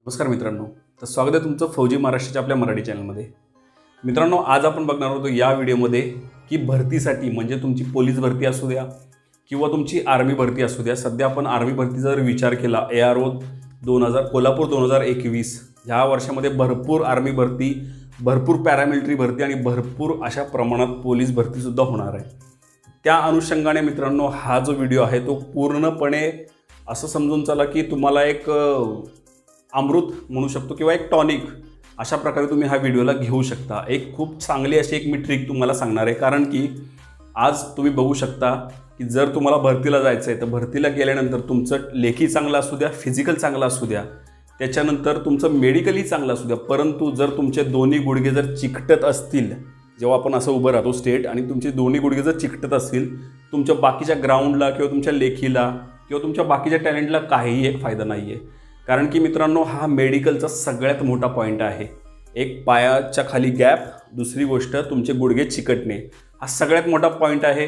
नमस्कार मित्रांनो, तर स्वागत आहे तुमचं फौजी महाराष्ट्राच्या आपल्या मराठी चॅनलमध्ये। मित्रांनो, आज आपण बघणार आहोत या व्हिडिओमध्ये की भरतीसाठी म्हणजे तुमची पोलीस भरती असू द्या किंवा तुमची आर्मी भरती असू द्या। सध्या आपण आर्मी भरतीचा जर विचार केला ARO 2000 कोल्हापूर 2021 ह्या वर्षामध्ये भरपूर आर्मी भरती, भरपूर पॅरामिलिटरी भरती आणि भरपूर अशा प्रमाणात पोलीस भरती सुद्धा होणार आहे। त्या अनुषंगाने मित्रांनो, हा जो व्हिडिओ आहे तो पूर्णपणे असं समजून चला की तुम्हाला एक अमृत म्हणू शकतो किंवा एक टॉनिक अशा प्रकारे तुम्ही हा व्हिडिओला घेऊ शकता। एक खूप चांगली अशी एक मी ट्रिक तुम्हाला सांगणार आहे, कारण की आज तुम्ही बघू शकता की जर तुम्हाला भरतीला जायचं आहे तर भरतीला गेल्यानंतर तुमचं लेखी चांगलं असू द्या, फिजिकल चांगलं असू द्या, त्याच्यानंतर तुमचं मेडिकली चांगलं असू द्या, परंतु जर तुमचे दोन्ही गुडघे जर चिकटत असतील, जेव्हा आपण असं उभं राहतो स्टेट आणि तुमचे दोन्ही गुडघे जर चिकटत असतील, तुमच्या बाकीच्या ग्राउंडला किंवा तुमच्या लेखीला किंवा तुमच्या बाकीच्या टॅलेंटला काहीही एक फायदा नाही आहे। कारण की मित्रांनो, हा मेडिकलचा सगळ्यात मोठा पॉईंट आहे। एक पायाच्या खाली गॅप, दुसरी गोष्ट तुमचे गुडघे चिकटणे, हा सगळ्यात मोठा पॉईंट आहे।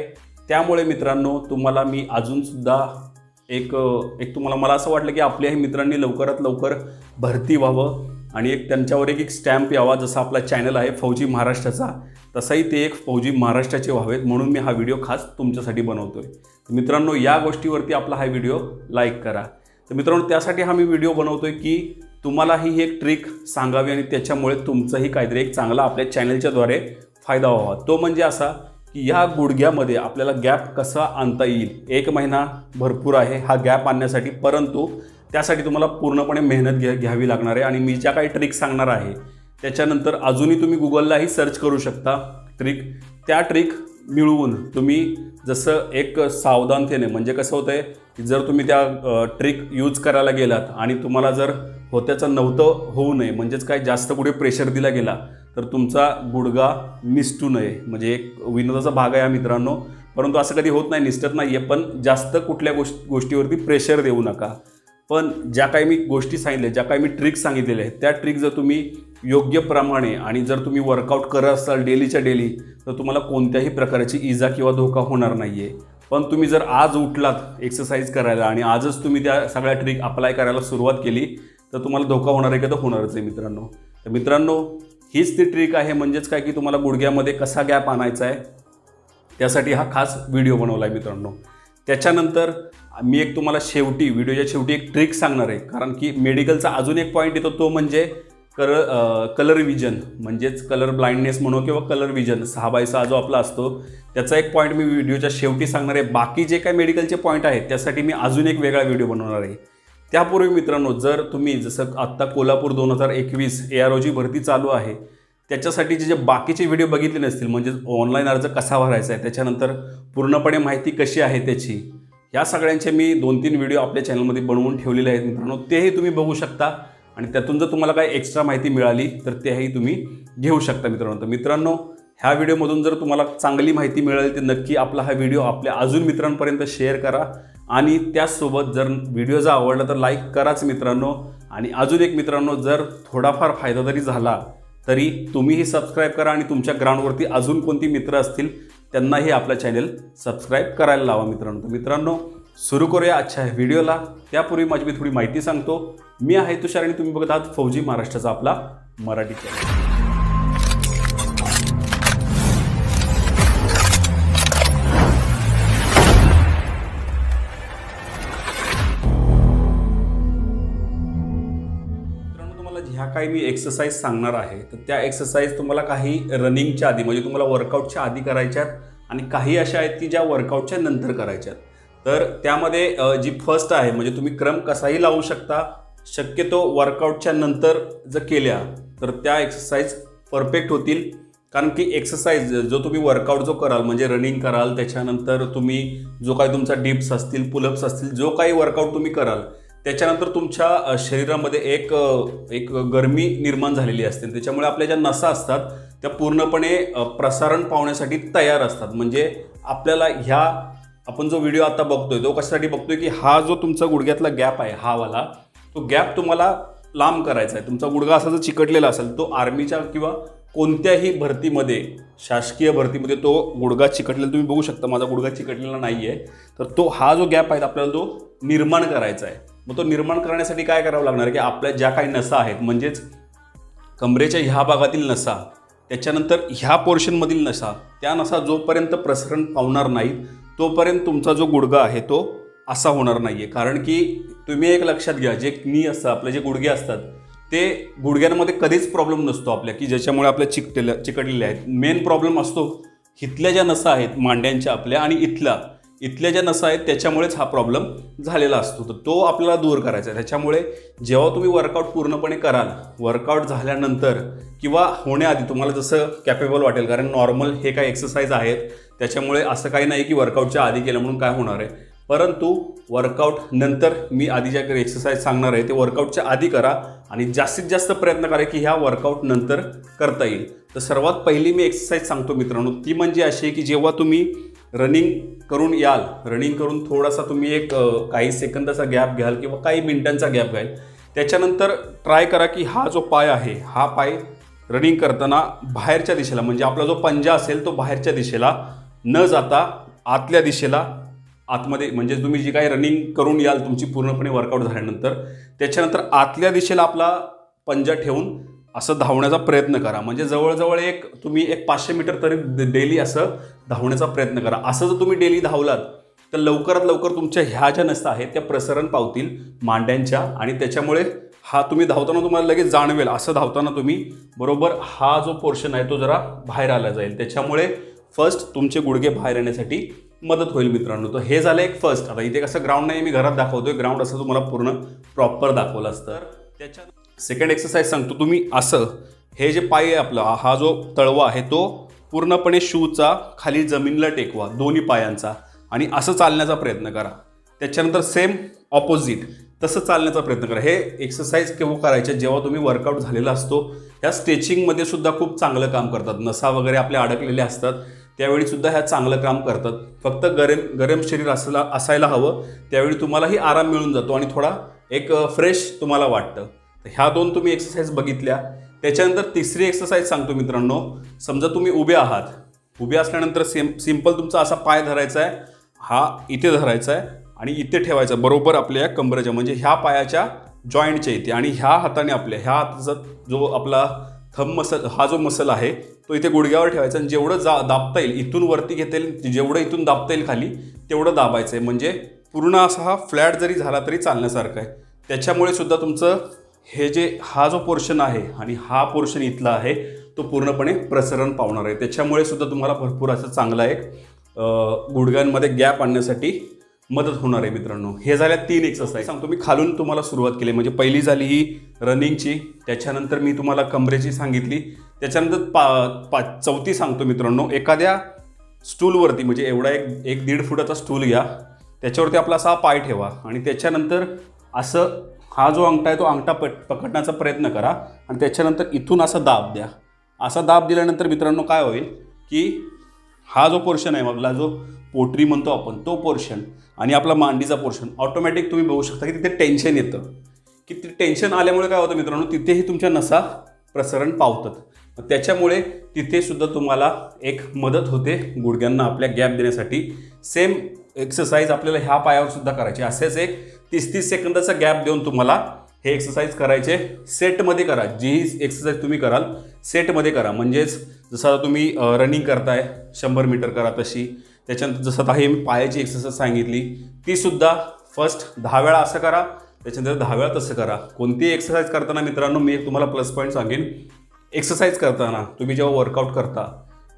त्यामुळे मित्रांनो, तुम्हाला मी अजूनसुद्धा मला असं वाटलं की आपल्याही मित्रांनी लवकरात लवकर भरती व्हावं आणि एक त्यांच्यावर एक स्टॅम्प यावा। जसा आपला चॅनल आहे फौजी महाराष्ट्राचा, तसाही ते एक फौजी महाराष्ट्राचे व्हावेत, म्हणून मी हा व्हिडिओ खास तुमच्यासाठी बनवतोय। मित्रांनो, या गोष्टीवरती आपला हा व्हिडिओ लाईक करा। तर मित्रांनो, त्यासाठी हा मी व्हिडिओ बनवतोय की तुम्हालाही ही एक ट्रिक सांगावी आणि त्याच्यामुळे तुमचंही काहीतरी एक चांगला आपल्या चॅनलच्याद्वारे फायदा व्हावा। तो म्हणजे असा की या गुडघ्यामध्ये आपल्याला गॅप कसा आणता येईल। 1 महिना भरपूर आहे हा गॅप आणण्यासाठी, परंतु त्यासाठी तुम्हाला पूर्णपणे मेहनत घ्यावी लागणार आहे। आणि मी ज्या काही ट्रिक सांगणार आहे त्याच्यानंतर अजूनही तुम्ही गुगललाही सर्च करू शकता ट्रिक। त्या ट्रिक मिळवून तुम्ही जसं एक सावधानतेने, म्हणजे कसं होतं आहे की जर तुम्ही त्या ट्रिक यूज करायला गेलात आणि तुम्हाला जर होत्याचं नव्हतं होऊ नये, म्हणजेच काय जास्त पुढे प्रेशर दिला गेला तर तुमचा गुडघा निसटू नये, म्हणजे एक विनोदाचा भाग आहे हा मित्रांनो, परंतु असं कधी होत नाही, निसटत नाही आहे, पण जास्त कुठल्या गोष्टीवरती प्रेशर देऊ नका। पण ज्या काही मी गोष्टी सांगितल्या, ज्या काही मी ट्रिक सांगितलेल्या आहेत, त्या ट्रिक जर तुम्ही योग्य प्रमाणे आणि जर तुम्ही वर्कआउट करत असाल डेलीच्या डेली, तर तुम्हाला कोणत्याही प्रकारची इजा किंवा धोका होणार नाही आहे। पण तुम्ही जर आज उठलात एक्सरसाइज करायला आणि आजच तुम्ही त्या सगळ्या ट्रिक अप्लाय करायला सुरुवात केली तर तुम्हाला धोका होणार आहे का? तर होणारच आहे मित्रांनो। तर मित्रांनो, हीच ती ट्रिक आहे, म्हणजेच काय की तुम्हाला गुडघ्यामध्ये कसा गॅप आणायचा आहे त्यासाठी हा खास व्हिडिओ बनवला आहे मित्रांनो। त्याच्यानंतर मी एक तुम्हाला व्हिडिओच्या शेवटी एक ट्रिक सांगणार आहे, कारण की मेडिकलचा अजून एक पॉईंट येतो, तो म्हणजे कलर विजन, म्हणजेच कलर ब्लाइंडनेस म्हणू किंवा कलर विजन 6x6 जो आपला असतो, त्याचा एक पॉईंट मी व्हिडिओच्या शेवटी सांगणार आहे। बाकी जे काही मेडिकलचे पॉईंट आहेत त्यासाठी मी अजून एक वेगळा व्हिडिओ बनवणार आहे। त्यापूर्वी मित्रांनो, जर तुम्ही जसं आत्ता कोल्हापूर 2021 AROची भरती चालू आहे, त्याच्यासाठी जे बाकीचे व्हिडिओ बघितले नसतील, म्हणजे ऑनलाईन अर्ज कसा भरायचा आहे, त्याच्यानंतर पूर्णपणे माहिती कशी आहे त्याची, ह्या सगळ्यांचे मी 2-3 व्हिडिओ आपल्या चॅनलमध्ये बनवून ठेवलेले आहेत मित्रांनो, तेही तुम्ही बघू शकता आणि त्यातून जर तुम्हाला काही एक्स्ट्रा माहिती मिळाली तर तेही तुम्ही घेऊ शकता मित्रांनो। तर मित्रांनो, ह्या व्हिडिओमधून जर तुम्हाला चांगली माहिती मिळाली तर नक्की आपला हा व्हिडिओ आपल्या अजून मित्रांपर्यंत शेअर करा आणि त्याचसोबत जर व्हिडिओ जर आवडला तर लाईक कराच मित्रांनो। आणि अजून एक मित्रांनो, जर थोडाफार फायदा जरी झाला तरी तुम्हीही सबस्क्राईब करा आणि तुमच्या ग्राउंडवरती अजून कोणती मित्र असतील त्यांनाही आपला चॅनल सबस्क्राईब करायला लावा मित्रांनो। तर मित्रांनो, सुरू करूया आजच्या व्हिडिओला। त्यापूर्वी माझी मी थोडी माहिती सांगतो। मी आहे तुषार आणि तुम्ही बघत आहात फौजी महाराष्ट्राचा आपला मराठी चॅनल। ह्या काही मी एक्सरसाइज सांगणार आहे, तर त्या एक्सरसाइज तुम्हाला काही रनिंगच्या आधी, म्हणजे तुम्हाला वर्कआउटच्या आधी करायच्यात आणि काही अशा आहेत की ज्या वर्कआउटच्या नंतर करायच्यात। तर त्यामध्ये जी फर्स्ट आहे, म्हणजे तुम्ही क्रम कसाही लावू शकता, शक्यतो वर्कआउटच्या नंतर जर केल्या तर त्या एक्सरसाइज परफेक्ट होतील। कारण की एक्सरसाइज जो तुम्ही वर्कआउट जो कराल, म्हणजे रनिंग कराल, त्याच्यानंतर तुम्ही जो काही तुमचा डिप्स असतील, पुलअप्स असतील, जो काही वर्कआउट तुम्ही कराल, त्याच्यानंतर तुमच्या शरीरामध्ये एक गरमी निर्माण झालेली असते, त्याच्यामुळे आपल्या ज्या नसा असतात त्या पूर्णपणे प्रसारण पावण्यासाठी तयार असतात। म्हणजे आपल्याला आपण जो व्हिडिओ आता बघतोय तो कशासाठी बघतोय की हा जो तुमचा गुडघ्यातला गॅप आहे, हा वाला तो गॅप तुम्हाला लांब करायचा आहे। तुमचा गुडघा असा जर चिकटलेला असेल, तो आर्मीच्या किंवा कोणत्याही भरतीमध्ये, शासकीय भरतीमध्ये तो गुडघा चिकटलेला तुम्ही बघू शकता, माझा गुडघा चिकटलेला नाही आहे, तर हा जो गॅप आहे आपल्याला तो निर्माण करायचा आहे। मग तो निर्माण करण्यासाठी काय करावं लागणार आहे की आपल्या ज्या काही नसा आहेत, म्हणजेच कमरेच्या ह्या भागातील नसा, त्याच्यानंतर ह्या पोर्शनमधील नसा, त्या नसा जोपर्यंत प्रसरण पावणार नाहीत तोपर्यंत तुमचा जो गुडघा आहे तो असा होणार नाही आहे. कारण की तुम्ही एक लक्षात घ्या, जे नी असतं, आपले जे गुडघे असतात ते गुडघ्यांमध्ये कधीच प्रॉब्लेम नसतो आपल्या, की ज्याच्यामुळे आपल्या चिकटलेले आहेत. मेन प्रॉब्लेम असतो इथल्या ज्या नसा आहेत मांड्यांच्या आपल्या आणि इथल्या ज्या नसा आहेत त्याच्यामुळेच हा प्रॉब्लेम झालेला असतो. तर तो आपल्याला दूर करायचा आहे. त्याच्यामुळे जेव्हा तुम्ही वर्कआउट पूर्णपणे कराल, वर्कआउट झाल्यानंतर किंवा होण्याआधी तुम्हाला जसं कॅपेबल वाटेल, कारण नॉर्मल हे काही एक्सरसाइज आहेत त्याच्यामुळे असं काही नाही की वर्कआउटच्या आधी केलं म्हणून काय होणार आहे, परंतु वर्कआउट नंतर मी आधी ज्या एक्सरसाइज सांगणार आहे ते वर्कआउटच्या आधी करा आणि जास्तीत जास्त प्रयत्न करा की ह्या वर्कआउट नंतर करता येईल. तर सर्वात पहिली मी एक्सरसाइज सांगतो मित्रांनो, ती म्हणजे अशी आहे की जेव्हा तुम्ही रनिंग करून याल, रनिंग करून थोडासा तुम्ही एक काही सेकंदाचा गॅप घ्याल किंवा काही मिनिटांचा गॅप घ्याल, त्याच्यानंतर ट्राय करा की हा जो पाय आहे हा पाय रनिंग करताना बाहेरच्या दिशेला, म्हणजे आपला जो पंजा असेल तो बाहेरच्या दिशेला न जाता आतल्या दिशेला, आतमध्ये, म्हणजे तुम्ही जी काही रनिंग करून याल तुमची पूर्णपणे वर्कआउट झाल्यानंतर त्याच्यानंतर आतल्या दिशेला आपला पंजा ठेवून असं धावण्याचा प्रयत्न करा. म्हणजे जवळजवळ तुम्ही 500 मीटर तरी डेली असं धावण्याचा प्रयत्न करा. असं जर तुम्ही डेली धावलात तर लवकरात लवकर तुमच्या ह्या ज्या नसा आहेत त्या प्रसरण पावतील मांड्यांच्या, आणि त्याच्यामुळे हा तुम्ही धावताना तुम्हाला लगेच जाणवेल, असं धावताना तुम्ही बरोबर हा जो पोर्शन आहे तो जरा बाहेर आला जाईल. त्याच्यामुळे फर्स्ट तुमचे गुडघे बाहेर येण्यासाठी मदत होईल मित्रांनो. तर हे झालं एक फर्स्ट. आता इथे कसं ग्राउंड नाही, मी घरात दाखवतोय, ग्राउंड असं तुम्हाला पूर्ण प्रॉपर दाखवलं असतं. त्याच्या सेकंड एक्सरसाइज सांगतो, तुम्ही असं हे जे पाय आहे आपला, हा जो तळवा आहे तो पूर्णपणे शूचा खाली जमिनीला टेकवा दोन्ही पायांचा आणि असं चालण्याचा प्रयत्न करा. त्याच्यानंतर सेम ऑपोजिट तसं चालण्याचा प्रयत्न करा. हे एक्सरसाइज केव्हा करायचे, जेव्हा तुम्ही वर्कआउट झालेला असतो. ह्या स्ट्रेचिंगमध्ये सुद्धा खूप चांगलं काम करतात. नसा वगैरे आपल्या अडकलेल्या असतात त्यावेळी सुद्धा ह्या चांगलं काम करतात. फक्त गरम शरीर असायला हवं, त्यावेळी तुम्हालाही आराम मिळून जातो आणि थोडा एक फ्रेश तुम्हाला वाटतं. तर ह्या दोन तुम्ही एक्सरसाइज बघितल्या. त्याच्यानंतर तिसरी एक्सरसाइज सांगतो मित्रांनो. समजा तुम्ही उभे आहात, उभे असल्यानंतर सिंपल तुमचा असा पाय धरायचा आहे, हा इथे धरायचा आहे आणि इथे ठेवायचा बरोबर आपल्या कमरेच्या, म्हणजे ह्या पायाच्या जॉईंटच्या इथे, आणि ह्या हाताने आपल्या ह्या हाताचा जो आपला थंब मसल, हा जो मसल आहे तो इथे गुडघ्यावर ठेवायचा आणि जेवढं दाबता येईल इथून वरती घेता येईल, जेवढं इथून दाबता येईल खाली तेवढं दाबायचं आहे. म्हणजे पूर्ण असा हा फ्लॅट जरी झाला तरी चालण्यासारखा आहे. त्याच्यामुळे सुद्धा तुमचं हे जे हा जो पोर्शन आहे आणि हा पोर्शन इथला आहे तो पूर्णपणे प्रसरण पावणार आहे. त्याच्यामुळे सुद्धा तुम्हाला भरपूर असं चांगला एक गुडघ्यांमध्ये गॅप आणण्यासाठी मदत होणार आहे मित्रांनो. हे झाल्या 3 एक्सरसाइज सांगतो मी. खालून तुम्हाला सुरुवात केली, म्हणजे पहिली झाली ही रनिंगची, त्याच्यानंतर मी तुम्हाला कमरेची सांगितली, त्याच्यानंतर चौथी सांगतो मित्रांनो. एखाद्या स्टूलवरती, म्हणजे एवढा एक 1.5 फुटाचा स्टूल घ्या, त्याच्यावरती आपला असा पाय ठेवा आणि त्याच्यानंतर असं हा जो अंगठा आहे तो अंगठा पकडण्याचा प्रयत्न करा आणि त्याच्यानंतर इथून असा दाब द्या. असा दाब दिल्यानंतर मित्रांनो काय होईल की हा जो पोर्शन आहे, मधला जो पोटरी म्हणतो आपण, तो पोर्शन आणि आपला मांडीचा पोर्शन ऑटोमॅटिक तुम्ही बघू शकता की तिथे टेन्शन येतं. की ते टेन्शन आल्यामुळे काय होतं मित्रांनो, तिथेही तुमच्या नसा प्रसरण पावतात. त्याच्यामुळे तिथे सुद्धा तुम्हाला एक मदत होते गुडघ्यांना आपल्या गॅप देण्यासाठी. सेम एक्सरसाइज आपल्याला ह्या पायावर सुद्धा करायची. असेच एक 30-30 सेकंदाचा गॅप देऊन तुम्हाला हे एक्सरसाइज करायचे. सेटमध्ये करा. जी एक्सरसाइज तुम्ही कराल सेटमध्ये करा. म्हणजेच जसं आता तुम्ही रनिंग करताय 100 मीटर करा तशी. त्याच्यानंतर जसं आता हे मी पायाची एक्सरसाइज सांगितली ती सुद्धा फर्स्ट 10 वेळा असं करा, त्याच्यानंतर 10 वेळा तसं करा. कोणतीही एक्सरसाइज करताना मित्रांनो मी एक तुम्हाला प्लस पॉईंट सांगेन. एक्सरसाइज करताना तुम्ही जेव्हा वर्कआउट करता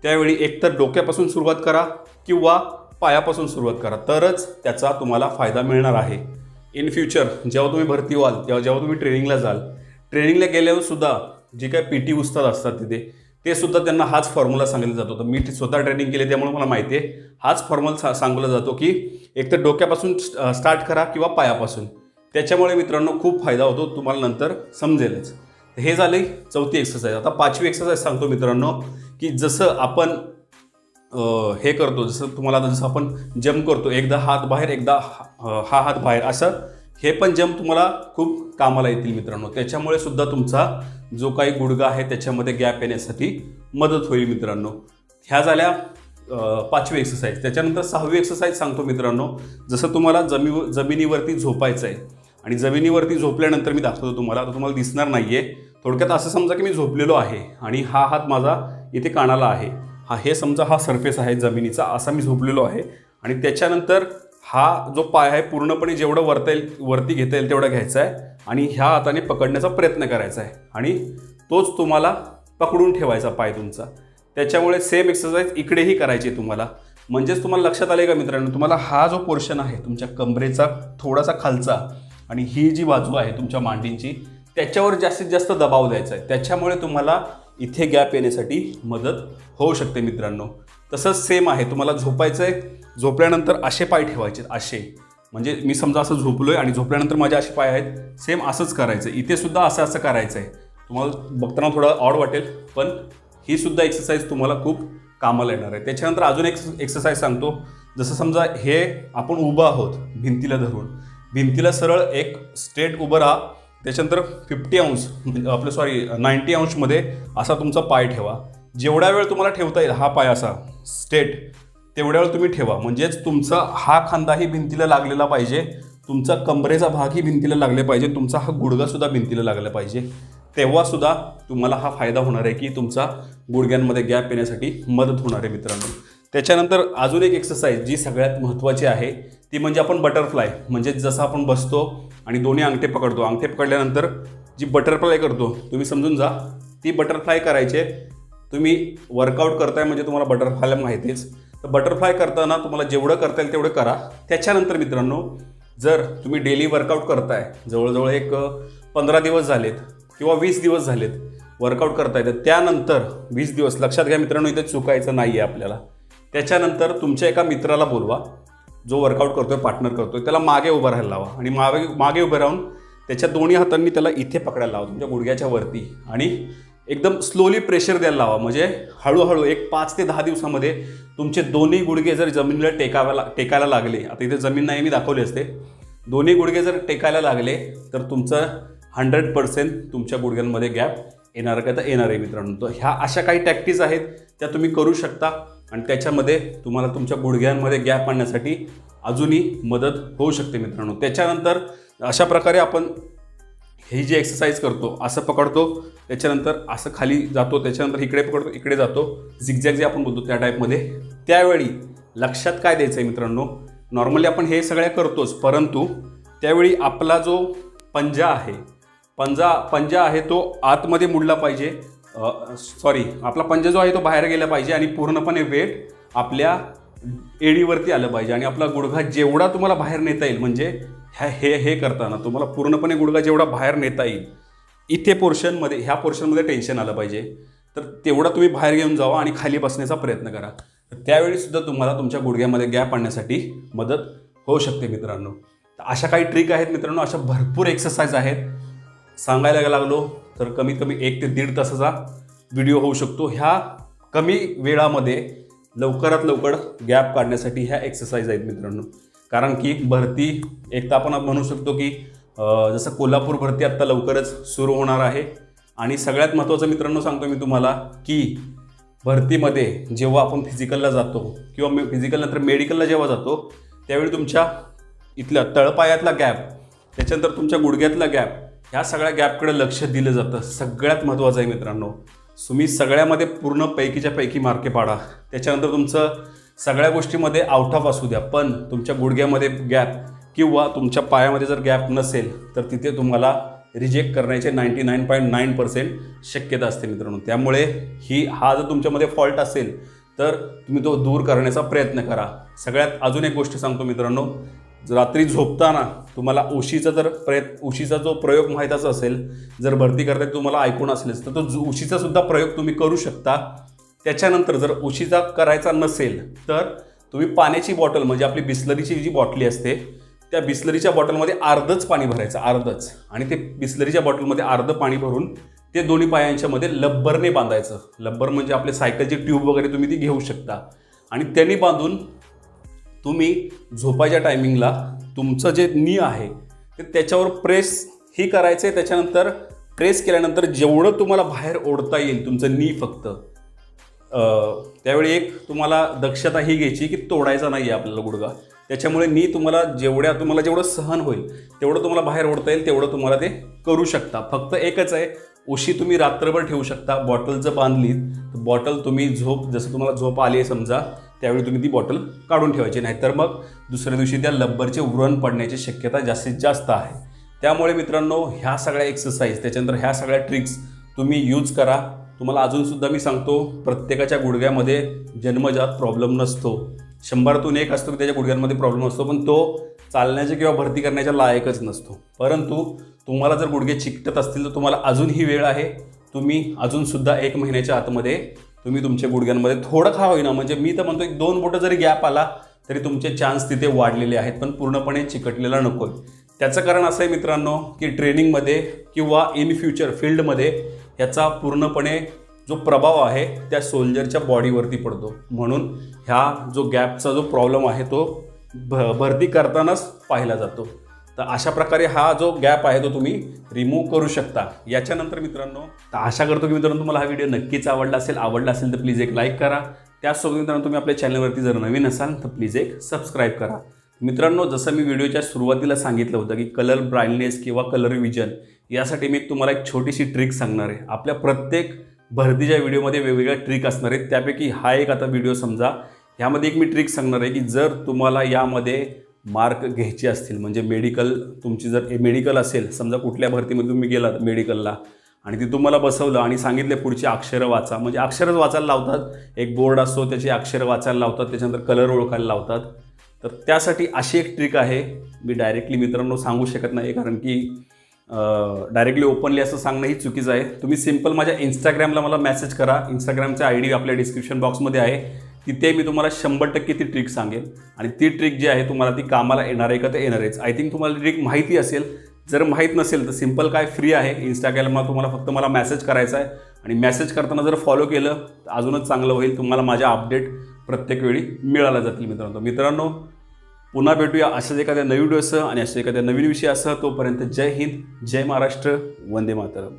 त्यावेळी एकतर डोक्यापासून सुरुवात करा किंवा पायापासून सुरुवात करा, तरच त्याचा तुम्हाला फायदा मिळणार आहे. इन फ्युचर जेव्हा तुम्ही भरती व्हाल तेव्हा जेव्हा तुम्ही ट्रेनिंगला जाल, ट्रेनिंगला गेल्यावर सुद्धा जे काही PT उस्ताद असतात तिथे ते सुद्धा त्यांना हाच फॉर्म्युला सांगितला जातो. तर मी स्वतः ट्रेनिंग केली त्यामुळे मला माहिती आहे हाच फॉर्म्युला सांगितला जातो की एकतर डोक्यापासून स्टार्ट करा किंवा पायापासून. त्याच्यामुळे मित्रांनो खूप फायदा होतो, तुम्हाला नंतर समजेलच. हे झाले चौथी एक्सरसाइज. आता 5वी एक्सरसाइज सांगतो मित्रांनो की जसं आपण हे करतो, जसं तुम्हाला आता जसं आपण जंप करतो, एकदा हात बाहेर एकदा हा हात बाहेर, असं हे पण जंप तुम्हाला खूप कामाला येतील मित्रांनो. त्याच्यामुळे सुद्धा तुमचा जो काही गुडघा आहे त्याच्यामध्ये गॅप येण्यासाठी मदत होईल मित्रांनो. ह्या झाल्या 5वी एक्सरसाइज. त्याच्यानंतर 6वी एक्सरसाइज सांगतो मित्रांनो. जसं तुम्हाला जमिनीवरती झोपायचं आहे आणि जमिनीवरती झोपल्यानंतर मी दाखवतो तुम्हाला. आता तुम्हाला दिसणार नाही आहे. थोडक्यात असं समजा की मी झोपलेलो आहे आणि हा हात माझा इथे कानाला आहे. हे समजा हा सरफेस आहे जमिनीचा, असा मी झोपलेलो आहे. आणि त्याच्यानंतर हा जो पाय आहे पूर्णपणे जेवढं वरती घेता येईल तेवढं घ्यायचा आहे आणि ह्या हाताने पकडण्याचा प्रयत्न करायचा आहे आणि तोच तुम्हाला पकडून ठेवायचा पाय तुमचा. त्याच्यामुळे सेम एक्सरसाइज इकडेही करायची तुम्हाला. म्हणजेच तुम्हाला लक्षात आले का मित्रांनो, तुम्हाला हा जो पोर्शन आहे तुमच्या कमरेचा थोडासा खालचा आणि ही जी बाजू आहे तुमच्या मांडींची, त्याच्यावर जास्तीत जास्त दबाव द्यायचा आहे. त्याच्यामुळे तुम्हाला इथे गॅप येण्यासाठी मदत होऊ शकते मित्रांनो. तसंच सेम आहे, तुम्हाला झोपायचं आहे. झोपल्यानंतर असे पाय ठेवायचे, असे. म्हणजे मी समजा असं झोपलोय आणि झोपल्यानंतर माझे असे पाय आहेत, सेम असंच करायचं. इथे सुद्धा असं करायचं आहे. तुम्हाला बघताना थोडं ऑड वाटेल, पण ही सुद्धा एक्सरसाइज तुम्हाला खूप कामाला येणार आहे. त्याच्यानंतर अजून एक एक्सरसाइज सांगतो. जसं समजा हे आपण उभं आहोत भिंतीला धरून, भिंतीला सरळ एक स्ट्रेट उभं राहा. त्याच्यानंतर 90 अंशमध्ये असा तुमचा पाय ठेवा. जेवढा वेळ तुम्हाला ठेवता येईल हा पाय असा स्ट्रेट, तेवढ्या वेळ तुम्ही ठेवा. म्हणजेच तुमचा हा खांदाही भिंतीला लागलेला पाहिजे, तुमचा कमरेचा भागही भिंतीला लागले पाहिजे, तुमचा हा गुडघासुद्धा भिंतीला लागला पाहिजे. तेव्हासुद्धा तुम्हाला हा फायदा होणार आहे की तुमचा गुडघ्यांमध्ये गॅप येण्यासाठी मदत होणार आहे मित्रांनो. त्याच्यानंतर अजून एक एक्सरसाइज जी सगळ्यात महत्त्वाची आहे ती म्हणजे आपण बटरफ्लाय. म्हणजे जसं आपण बसतो आणि दोन्ही अंगठे पकडतो, अंगठे पकडल्यानंतर जी बटरफ्लाय करतो, तुम्ही समजून जा ती बटरफ्लाय करायचे. तुम्ही वर्कआउट करताय म्हणजे तुम्हाला बटरफ्लाय माहितीच. तर बटरफ्लाय करताना तुम्हाला जेवढं करता येईल तेवढं करा. त्याच्यानंतर मित्रांनो, जर तुम्ही डेली वर्कआउट करताय, जवळजवळ एक 15 दिवस झालेत किंवा 20 दिवस झालेत वर्कआउट करताय, तर त्यानंतर 20 दिवस लक्षात घ्या मित्रांनो, इथे चुकायचं नाही आहे आपल्याला. त्याच्यानंतर तुमच्या एका मित्राला बोलवा जो वर्कआउट करतोय, पार्टनर करतोय, त्याला मागे उभं राहायला लावा आणि मागे उभं राहून त्याच्या दोन्ही हातांनी त्याला इथे पकडायला लावा तुमच्या गुडघ्याच्या वरती आणि एकदम स्लोली प्रेशर द्यायला लावा. म्हणजे हळूहळू एक 5 ते 10 दिवसामध्ये तुमचे दोन्ही गुडघे जर जमिनीला टेकायला लागले, आता इथे जमीन नाही मी दाखवली असते, दोन्ही गुडघे जर टेकायला लागले तर तुमचं 100% तुमच्या गुडघ्यांमध्ये गॅप येणार का तर येणार आहे मित्रांनो. तर ह्या अशा काही टॅक्टिक्स आहेत त्या तुम्ही करू शकता आणि त्याच्यामध्ये तुम्हाला तुमच्या गुडघ्यांमध्ये गॅप आणण्यासाठी अजूनही मदत होऊ शकते मित्रांनो. त्याच्यानंतर अशा प्रकारे आपण ही जी एक्सरसाइज करतो, असं पकडतो, त्याच्यानंतर असं खाली जातो, त्याच्यानंतर इकडे पकडतो, इकडे जातो, झिगझॅग जे आपण बोलतो त्या टाईपमध्ये. त्यावेळी लक्षात काय द्यायचं आहे मित्रांनो, नॉर्मली आपण हे सगळ्या करतोच, परंतु त्यावेळी आपला जो पंजा आहे तो आतमध्ये मुडला पाहिजे. आपला पंजा जो आहे तो बाहेर गेला पाहिजे आणि पूर्णपणे वेट आपल्या एडीवरती आलं पाहिजे आणि आपला गुडघा जेवढा तुम्हाला बाहेर नेता येईल, म्हणजे हे करताना तुम्हाला पूर्णपणे गुडघा जेवढा बाहेर नेता येईल, ह्या पोर्शनमध्ये टेन्शन आलं पाहिजे, तर तेवढा तुम्ही बाहेर घेऊन जावा आणि खाली बसण्याचा प्रयत्न करा. तर त्यावेळी सुद्धा तुम्हाला तुमच्या गुडघ्यामध्ये गॅप आणण्यासाठी मदत होऊ शकते मित्रांनो. तर अशा काही ट्रिक आहेत मित्रांनो, अशा भरपूर एक्सरसाइज आहेत. सांगायला लागलो तर कमीत कमी 1 ते 1.5 तासाचा व्हिडिओ होऊ शकतो. ह्या कमी वेळामध्ये लवकरात लवकर गॅप काढण्यासाठी ह्या एक्सरसाइज आहेत मित्रांनो. कारण की भरती एक तर आपण म्हणू शकतो की जसं कोल्हापूर भरती आत्ता लवकरच सुरू होणार आहे आणि सगळ्यात महत्त्वाचं मित्रांनो सांगतो मी तुम्हाला की भरतीमध्ये जेव्हा आपण फिजिकलला जातो किंवा फिजिकल नंतर मेडिकलला जेव्हा जातो, त्यावेळी तुमच्या इथल्या तळपायातला गॅप, त्याच्यानंतर तुमच्या गुडघ्यातला गॅप, ह्या सगळ्या गॅपकडे लक्ष दिलं जातं. सगळ्यात महत्त्वाचं आहे मित्रांनो. तुम्ही सगळ्यामध्ये पूर्ण पैकीच्या पैकी मार्के पाडा. त्याच्यानंतर तुमचं सगळ्या गोष्टीमध्ये आउट ऑफ असू द्या, पण तुमच्या गुडघ्यामध्ये गॅप किंवा तुमच्या पायामध्ये जर गॅप नसेल तर तिथे तुम्हाला रिजेक्ट करण्याचे 99.9% शक्यता असते मित्रांनो. त्यामुळे हा जर तुमच्यामध्ये फॉल्ट असेल तर तुम्ही तो दूर करण्याचा प्रयत्न करा. सगळ्यात अजून एक गोष्ट सांगतो मित्रांनो, रात्री झोपताना तुम्हाला उशीचा जो प्रयोग माहीतच असेल, जर भरती करताना तुम्हाला ऐकून असेलच तर तो उशीचा सुद्धा प्रयोग तुम्ही करू शकता. त्याच्यानंतर जर उशीचा करायचा नसेल तर तुम्ही पाण्याची बॉटल, म्हणजे आपली बिस्लरीची जी बॉटली असते, त्या बिस्लरीच्या बॉटलमध्ये अर्धच पाणी भरायचं, अर्धच, आणि ते बिस्लरीच्या बॉटलमध्ये अर्धं पाणी भरून ते दोन्ही पायांच्यामध्ये लब्बरने बांधायचं. लब्बर म्हणजे आपले सायकलची ट्यूब वगैरे तुम्ही ती घेऊ शकता आणि त्यांनी बांधून तुम्ही झोपायच्या टायमिंगला तुमचं जे नी आहे ते त्याच्यावर प्रेस ही करायचं आहे. त्याच्यानंतर प्रेस केल्यानंतर जेवढं तुम्हाला बाहेर ओढता येईल तुमचं नी फक्त, त्यावेळी एक तुम्हाला दक्षता ही घ्यायची की तोडायचा नाही आहे आपल्याला गुडघा. त्याच्यामुळे मी तुम्हाला जेवढं सहन होईल तेवढं तुम्हाला बाहेर ओढता येईल तेवढं तुम्हाला ते करू शकता. फक्त एकच आहे, उशी तुम्ही रात्रभर ठेवू शकता. बॉटल जर बांधलीत तर बॉटल तुम्ही जसं तुम्हाला झोप आली आहे समजा त्यावेळी तुम्ही ती बॉटल काढून ठेवायची, नाहीतर मग दुसऱ्या दिवशी त्या लब्बरचे व्रण पडण्याची शक्यता जास्तीत जास्त आहे. त्यामुळे मित्रांनो ह्या सगळ्या एक्सरसाइज त्याच्यानंतर ह्या सगळ्या ट्रिक्स तुम्ही यूज करा. तुम्हाला अजूनसुद्धा मी सांगतो, प्रत्येकाच्या गुडघ्यामध्ये जन्मजात प्रॉब्लेम नसतो. 100तून 1 असतो की त्याच्या गुडघ्यांमध्ये प्रॉब्लेम असतो, पण तो चालण्याच्या किंवा भरती करण्याच्या लायकच नसतो. परंतु तुम्हाला जर गुडघे चिकटत असतील तर तुम्हाला अजूनही वेळ आहे. तुम्ही अजूनसुद्धा 1 महिन्याच्या आतमध्ये तुम्ही तुमच्या गुडघ्यांमध्ये थोडं का होईना, म्हणजे मी तर म्हणतो 1-2 बोटं जरी गॅप आला तरी तुमचे चान्स तिथे वाढलेले आहेत, पण पूर्णपणे चिकटलेला नको. त्याचं कारण असं आहे मित्रांनो की ट्रेनिंगमध्ये किंवा इन फ्युचर फील्डमध्ये याचा पूर्णपणे जो प्रभाव आहे त्या सोल्जरच्या बॉडीवरती पडतो. म्हणून ह्या जो गॅपचा जो प्रॉब्लेम आहे तो भरती करतानाच पाहिला जातो. तर अशा प्रकारे हा जो गॅप आहे तो तुम्ही रिमूव्ह करू शकता. याच्यानंतर मित्रांनो, तर आशा करतो की मित्रांनो तुम्हाला हा व्हिडिओ नक्कीच आवडला असेल तर प्लीज एक लाईक करा. त्याचसोबत मित्रांनो तुम्ही आपल्या चॅनलवरती जर नवीन असाल तर प्लीज एक सबस्क्राईब करा. मित्रांनो, जसं मी व्हिडिओच्या सुरुवातीला सांगितलं होतं की कलर ब्लाइंडनेस किंवा कलर विजन यासाठी मी तुम्हाला एक छोटीशी ट्रिक सांगणार आहे. आपल्या प्रत्येक भरतीच्या व्हिडिओमध्ये वेगवेगळ्या ट्रिक असणार आहेत, त्यापैकी हा एक आता व्हिडिओ समजा. ह्यामध्ये एक मी ट्रिक सांगणार आहे की जर तुम्हाला यामध्ये मार्क घ्यायचे असतील, म्हणजे तुमची जर मेडिकल असेल समजा, कुठल्या भरतीमध्ये तुम्ही गेलात मेडिकलला आणि ती तुम्हाला बसवलं आणि सांगितले पुढची अक्षरं वाचा, म्हणजे अक्षरच वाचायला लावतात. एक बोर्ड असतो त्याची अक्षरं वाचायला लावतात, त्याच्यानंतर कलर ओळखायला लावतात. तर त्यासाठी अशी एक ट्रिक आहे. मी डायरेक्टली मित्रांनो सांगू शकत नाही, कारण की डायरेक्टली ओपनली असं सांगणं ही चुकीचं आहे. तुम्ही सिम्पल माझ्या इंस्टाग्रामला मला मेसेज करा. इंस्टाग्रामचा ID आपल्या डिस्क्रिप्शन बॉक्समध्ये आहे. तिथे मी तुम्हाला 100% ती ट्रिक सांगेन आणि ती ट्रिक जी आहे तुम्हाला ती कामाला येणार आहे का ते येणार आहेच. आय थिंक तुम्हाला ट्रिक माहिती असेल. जर माहीत नसेल तर सिम्पल काय फ्री आहे. इंस्टाग्रामला तुम्हाला फक्त मला मेसेज करायचा आहे आणि मेसेज करताना जर फॉलो केलं तर अजूनच चांगलं होईल. तुम्हाला माझ्या अपडेट प्रत्येक वेळी मिळाला जातील. मित्रांनो पुन्हा भेटूया अशाच एखाद्या नवीन व्हिडिओसह आणि अशा एखाद्या नवीन विषयासह. तोपर्यंत जय हिंद, जय महाराष्ट्र, वंदे मातरम.